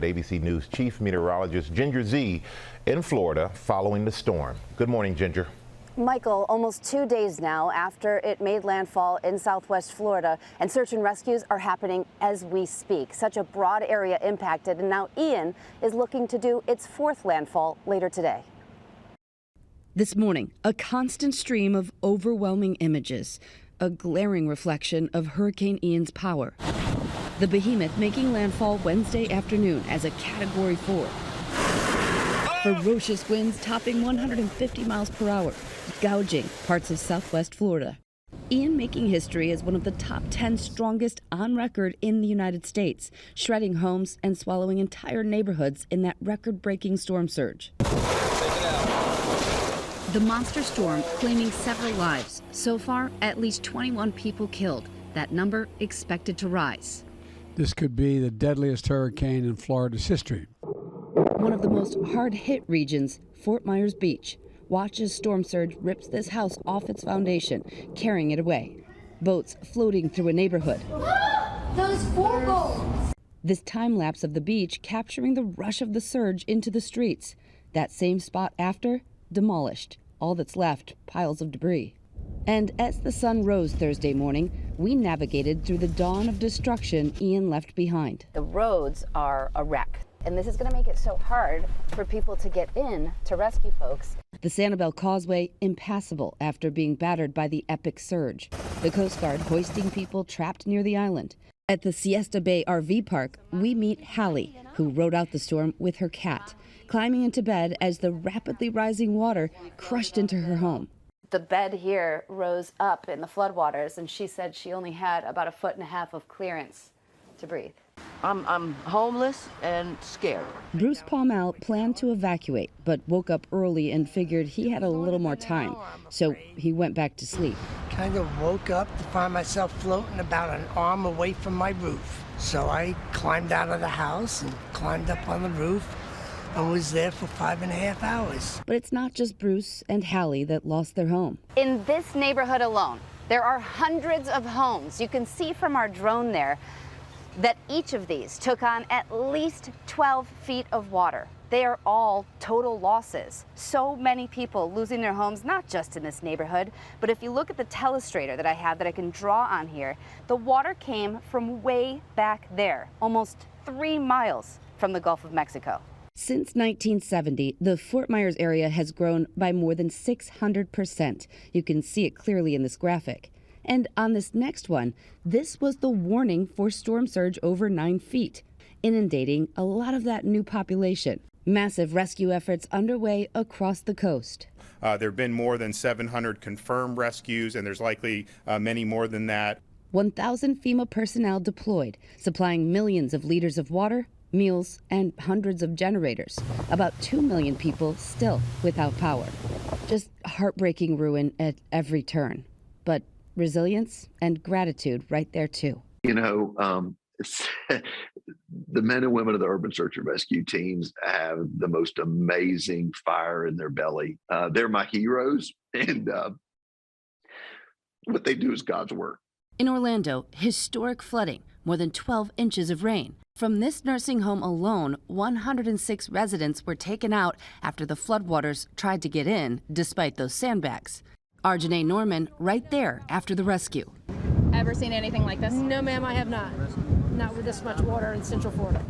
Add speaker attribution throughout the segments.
Speaker 1: ABC News Chief Meteorologist Ginger Z in Florida following the storm. Good morning, Ginger.
Speaker 2: Michael, almost 2 days now after it made landfall in southwest Florida, and search and rescues are happening as we speak. Such a broad area impacted, and now Ian is looking to do its fourth landfall later today.
Speaker 3: This morning, a constant stream of overwhelming images, a glaring reflection of Hurricane Ian's power. The behemoth making landfall Wednesday afternoon as a Category 4. Ferocious winds topping 150 miles per hour, gouging parts of southwest Florida. Ian making history as one of the top 10 strongest on record in the United States, shredding homes and swallowing entire neighborhoods in that record-breaking storm surge. The monster storm claiming several lives. So far, at least 21 people killed. That number expected to rise.
Speaker 4: This could be the deadliest hurricane in Florida's history.
Speaker 3: One of the most hard-hit regions, Fort Myers Beach. Watch as storm surge rips this house off its foundation, carrying it away. Boats floating through a neighborhood.
Speaker 5: Those four goals!
Speaker 3: This time-lapse of the beach capturing the rush of the surge into the streets. That same spot after, demolished. All that's left, piles of debris. And as the sun rose Thursday morning, we navigated through the dawn of destruction Ian left behind.
Speaker 2: The roads are a wreck, and this is going to make it so hard for people to get in to rescue folks.
Speaker 3: The Sanibel Causeway impassable after being battered by the epic surge. The Coast Guard hoisting people trapped near the island. At the Siesta Bay RV Park, we meet Hallie, who rode out the storm with her cat, climbing into bed as the rapidly rising water crushed into her home.
Speaker 2: The bed here rose up in the floodwaters, and she said she only had about 1.5 feet of clearance to breathe.
Speaker 6: I'm homeless and scared.
Speaker 3: Bruce Palmel planned to evacuate, but woke up early and figured he had a little more time, so he went back to sleep.
Speaker 7: Kind of woke up to find myself floating about an arm away from my roof. So I climbed out of the house and climbed up on the roof and was there for 5.5 hours.
Speaker 3: But it's not just Bruce and Hallie that lost their home.
Speaker 2: In this neighborhood alone, there are hundreds of homes. You can see from our drone there that each of these took on at least 12 feet of water. They are all total losses. So many people losing their homes, not just in this neighborhood, but if you look at the telestrator that I have that I can draw on here, the water came from way back there, almost 3 miles from the Gulf of Mexico.
Speaker 3: Since 1970, the Fort Myers area has grown by more than 600%. You can see it clearly in this graphic. And on this next one, this was the warning for storm surge over 9 feet, inundating a lot of that new population. Massive rescue efforts underway across the coast.
Speaker 8: There have been more than 700 confirmed rescues, and there's likely many more than that. 1,000
Speaker 3: FEMA personnel deployed, supplying millions of liters of water, meals, and hundreds of generators. About 2 million people still without power. Just heartbreaking ruin at every turn. But resilience and gratitude right there, too.
Speaker 9: You know, the men and women of the urban search and rescue teams have the most amazing fire in their belly. They're my heroes, and what they do is God's work.
Speaker 3: In Orlando, historic flooding, more than 12 inches of rain. From this nursing home alone, 106 residents were taken out after the floodwaters tried to get in, despite those sandbags. Arjanae Norman right there after the rescue.
Speaker 5: Ever seen anything like this?
Speaker 10: No, ma'am, I have not. Not with this much water in Central Florida.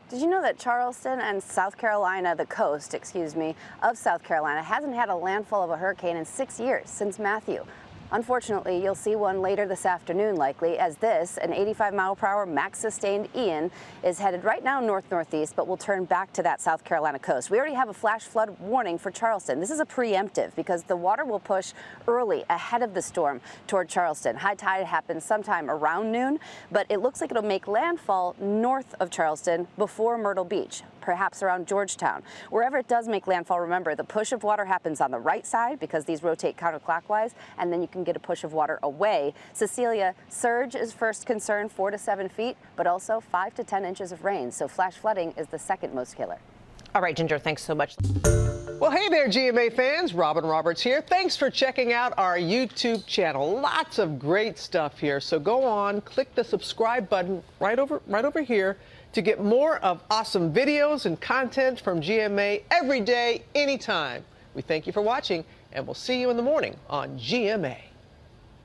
Speaker 2: Did you know that Charleston and South Carolina, the coast, of South Carolina, hasn't had a landfall of a hurricane in 6 years, since Matthew? Unfortunately, you'll see one later this afternoon likely, as this, an 85-mile-per-hour max-sustained Ian, is headed right now north-northeast, but will turn back to that South Carolina coast. We already have a flash flood warning for Charleston. This is a preemptive because the water will push early ahead of the storm toward Charleston. High tide happens sometime around noon, but it looks like it'll make landfall north of Charleston before Myrtle Beach, perhaps around Georgetown. Wherever it does make landfall, remember, the push of water happens on the right side because these rotate counterclockwise, and then you can get a push of water away. Cecilia, surge is first concern, 4 to 7 feet, but also 5 to 10 inches of rain. So flash flooding is the second most killer.
Speaker 11: All right, Ginger, thanks so much. Well, Well, hey there, GMA fans. Robin Roberts here. Thanks for checking out our YouTube channel. Lots of great stuff here. So go on, click the subscribe button right over here to get more of awesome videos and content from GMA every day, anytime. We thank you for watching, and we'll see you in the morning on GMA.